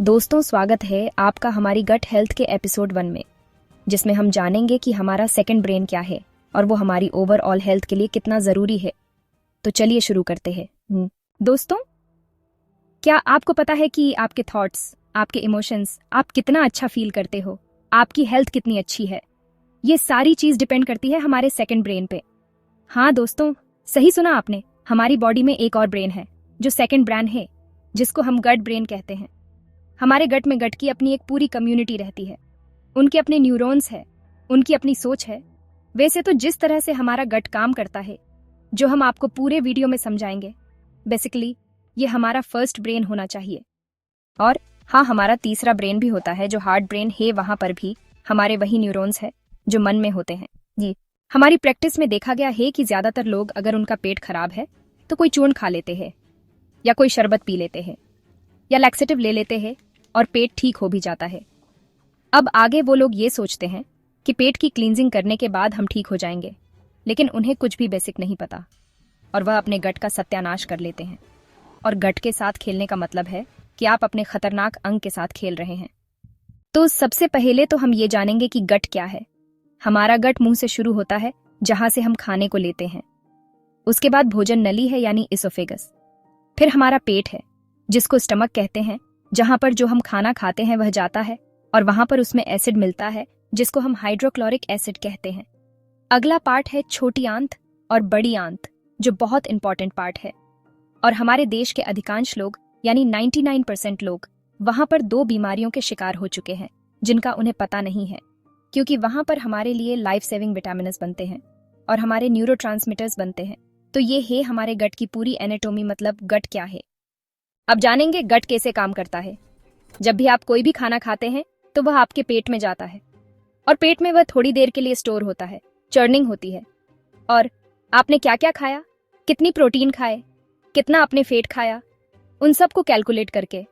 दोस्तों, स्वागत है आपका हमारी गट हेल्थ के एपिसोड 1 में, जिसमें हम जानेंगे कि हमारा सेकंड ब्रेन क्या है और वो हमारी ओवरऑल हेल्थ के लिए कितना ज़रूरी है। तो चलिए शुरू करते हैं। दोस्तों, क्या आपको पता है कि आपके थॉट्स, आपके इमोशंस, आप कितना अच्छा फील करते हो, आपकी हेल्थ कितनी अच्छी है, ये सारी चीज़ डिपेंड करती है हमारे सेकंड ब्रेन पे। हाँ दोस्तों, सही सुना आपने। हमारी बॉडी में एक और ब्रेन है जो सेकंड ब्रेन है, जिसको हम गट ब्रेन कहते हैं। हमारे गट में गट की अपनी एक पूरी कम्युनिटी रहती है। उनके अपने न्यूरॉन्स है, उनकी अपनी सोच है। वैसे तो जिस तरह से हमारा गट काम करता है, जो हम आपको पूरे वीडियो में समझाएंगे, बेसिकली ये हमारा फर्स्ट ब्रेन होना चाहिए। और हाँ, हमारा तीसरा ब्रेन भी होता है जो हार्ट ब्रेन है। वहां पर भी हमारे वही न्यूरॉन्स है जो मन में होते हैं। जी, हमारी प्रैक्टिस में देखा गया है कि ज्यादातर लोग अगर उनका पेट खराब है तो कोई चूर्ण खा लेते हैं या कोई शरबत पी लेते हैं या लैक्सेटिव ले लेते हैं और पेट ठीक हो भी जाता है। अब आगे वो लोग ये सोचते हैं कि पेट की क्लींजिंग करने के बाद हम ठीक हो जाएंगे, लेकिन उन्हें कुछ भी बेसिक नहीं पता और वह अपने गट का सत्यानाश कर लेते हैं। और गट के साथ खेलने का मतलब है कि आप अपने खतरनाक अंग के साथ खेल रहे हैं। तो सबसे पहले तो हम ये जानेंगे कि गट क्या है। हमारा गट मुंह से शुरू होता है, जहां से हम खाने को लेते हैं। उसके बाद भोजन नली है यानी इसोफेगस। फिर हमारा पेट है, जिसको स्टमक कहते हैं, जहां पर जो हम खाना खाते हैं वह जाता है और वहां पर उसमें एसिड मिलता है, जिसको हम हाइड्रोक्लोरिक एसिड कहते हैं। अगला पार्ट है छोटी आंत और बड़ी आंत, जो बहुत इंपॉर्टेंट पार्ट है। और हमारे देश के अधिकांश लोग यानी 99% लोग वहां पर 2 बीमारियों के शिकार हो चुके हैं, जिनका उन्हें पता नहीं है, क्योंकि वहां पर हमारे लिए लाइफ सेविंग विटामिन्स बनते हैं और हमारे न्यूरोट्रांसमीटर्स बनते हैं। तो ये है हमारे गट की पूरी एनाटॉमी, मतलब गट क्या है। अब जानेंगे गट कैसे काम करता है। जब भी आप कोई भी खाना खाते हैं तो वह आपके पेट में जाता है और पेट में वह थोड़ी देर के लिए स्टोर होता है, चर्निंग होती है। और आपने क्या क्या खाया, कितनी प्रोटीन खाए, कितना आपने फैट खाया, उन सब को कैलकुलेट करके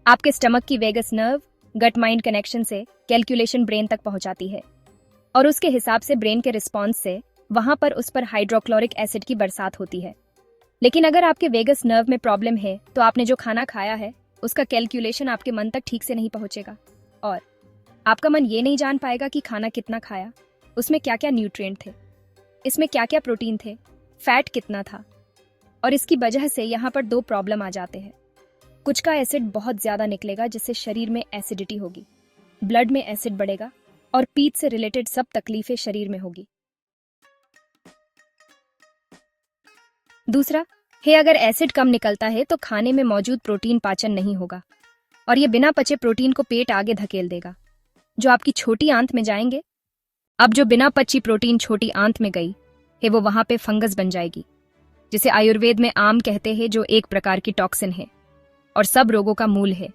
आपके स्टमक की वेगस नर्व गट माइंड कनेक्शन से कैलकुलेशन ब्रेन तक पहुंचाती है और उसके हिसाब से ब्रेन के रिस्पॉन्स से वहां पर उस पर हाइड्रोक्लोरिक एसिड की बरसात होती है। लेकिन अगर आपके वेगस नर्व में प्रॉब्लम है तो आपने जो खाना खाया है उसका कैलकुलेशन आपके मन तक ठीक से नहीं पहुंचेगा और आपका मन ये नहीं जान पाएगा कि खाना कितना खाया, उसमें क्या क्या न्यूट्रिएंट थे, इसमें क्या क्या प्रोटीन थे, फैट कितना था। और इसकी वजह से यहाँ पर 2 प्रॉब्लम आ जाते हैं। कुछ का एसिड बहुत ज्यादा निकलेगा, जिससे शरीर में एसिडिटी होगी, ब्लड में एसिड बढ़ेगा और पीठ से रिलेटेड सब तकलीफें शरीर में होगी। दूसरा है, अगर एसिड कम निकलता है तो खाने में मौजूद प्रोटीन पाचन नहीं होगा और ये बिना पचे प्रोटीन को पेट आगे धकेल देगा, जो आपकी छोटी आंत में जाएंगे। अब जो बिना पची प्रोटीन छोटी आंत में गई है वो वहां पे फंगस बन जाएगी, जिसे आयुर्वेद में आम कहते हैं, जो एक प्रकार की टॉक्सिन है और सब रोगों का मूल है।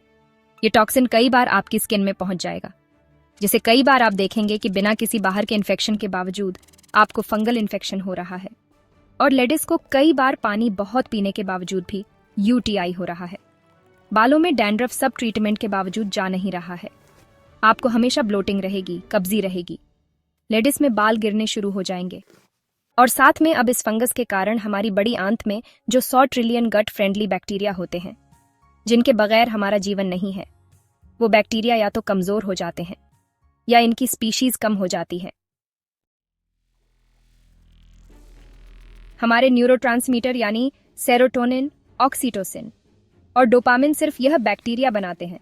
ये टॉक्सिन कई बार आपकी स्किन में पहुंच जाएगा, जिसे कई बार आप देखेंगे कि बिना किसी बाहर के इन्फेक्शन के बावजूद आपको फंगल इन्फेक्शन हो रहा है। और लेडीज को कई बार पानी बहुत पीने के बावजूद भी यूटीआई हो रहा है। बालों में डैंड्रफ सब ट्रीटमेंट के बावजूद जा नहीं रहा है। आपको हमेशा ब्लोटिंग रहेगी, कब्जी रहेगी, लेडीज में बाल गिरने शुरू हो जाएंगे। और साथ में अब इस फंगस के कारण हमारी बड़ी आंत में जो 100 ट्रिलियन गट फ्रेंडली बैक्टीरिया होते हैं, जिनके बगैर हमारा जीवन नहीं है, वो बैक्टीरिया या तो कमजोर हो जाते हैं या इनकी स्पीशीज कम हो जाती है। हमारे न्यूरोट्रांसमीटर यानी सेरोटोनिन, ऑक्सीटोसिन और डोपामिन सिर्फ यह बैक्टीरिया बनाते हैं।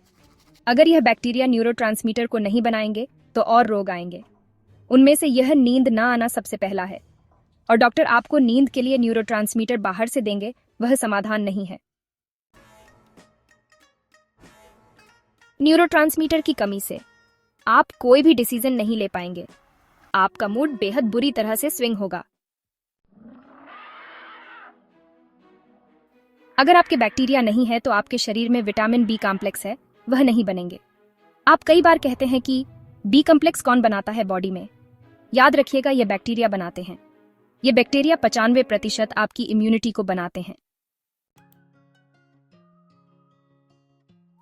अगर यह बैक्टीरिया न्यूरोट्रांसमीटर को नहीं बनाएंगे तो और रोग आएंगे। उनमें से यह नींद ना आना सबसे पहला है और डॉक्टर आपको नींद के लिए न्यूरोट्रांसमीटर बाहर से देंगे, वह समाधान नहीं है। न्यूरोट्रांसमीटर की कमी से आप कोई भी डिसीजन नहीं ले पाएंगे। आपका मूड बेहद बुरी तरह से स्विंग होगा। अगर आपके बैक्टीरिया नहीं है तो आपके शरीर में विटामिन बी कॉम्प्लेक्स है, वह नहीं बनेंगे। आप कई बार कहते हैं कि बी कॉम्प्लेक्स कौन बनाता है बॉडी में? याद रखिएगा, ये बैक्टीरिया बनाते हैं। ये बैक्टीरिया 95% आपकी इम्यूनिटी को बनाते हैं।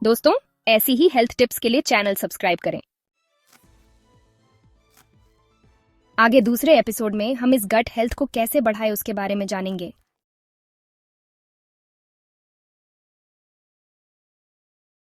दोस्तों, ऐसी ही हेल्थ टिप्स के लिए चैनल सब्सक्राइब करें। आगे दूसरे एपिसोड में हम इस गट हेल्थ को कैसे बढ़ाएं उसके बारे में जानेंगे।